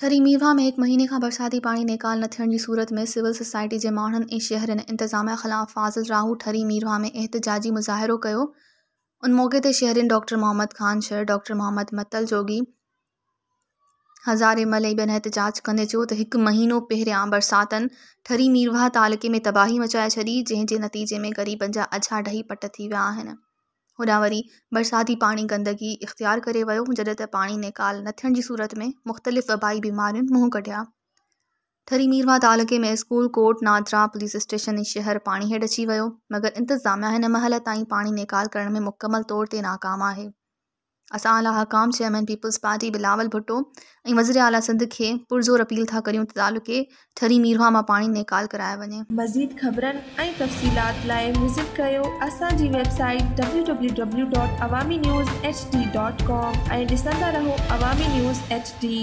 ठरी मीरवा में 1 महीने खां बरसाती पाणी निकाल न थियण जी सूरत में सिविल सोसाइटी जे माण्हुनि ऐं शहरनि इंतज़ामिया ख़िलाफ़ फाज़िल राहू ठरी मीरवा में एहतिजाजी मुज़ाहिरो कयो। उन मौक़े ते शहरियुनि डॉक्टर मोहम्मद ख़ान शर, डॉक्टर मोहम्मद मतल जोगी, हज़ारे मलई ॿियनि एहतिजाज कंदे चयो त 1 महीनो पहिरियां बरसातनि ठरी मीरवा तालुक़े में तबाही मचाए छॾी, जंहिं जे नतीजे में ग़रीबनि जा अछा ढही पट थी विया आहिनि। होॾां वरी बरसाती पाणी गंदगी इख़्तियार करे वियो, जॾहिं त पाणी निकाल न थियण जी सूरत में मुख़्तलिफ़ वबाई बीमारियुनि मुंहुं कढिया। ठरी मीरवा तालुक़े में school, court, NADRA, police station ऐं शहर पाणी हेठि अची वियो, मगर इंतज़ामिया हिन महिल ताईं पाणी निकाल करण में मुकमल तौर ते नाकाम आहे। असां आला हकाम chairman peoples party Bilawal Bhutto ऐं वज़ीर आला सिंध खे पुरज़ोर अपील था करियूं त तालुक़े ठरी मीरवा मां पाणी निकाल करायो वञे। मज़ीद ख़बरनि ऐं तफ़सीलात लाइ विज़िट कयो असांजी वेबसाइट www.awamiNewsHD.com ऐं ॾिसंदा रहो अवामी न्यूज़ HD।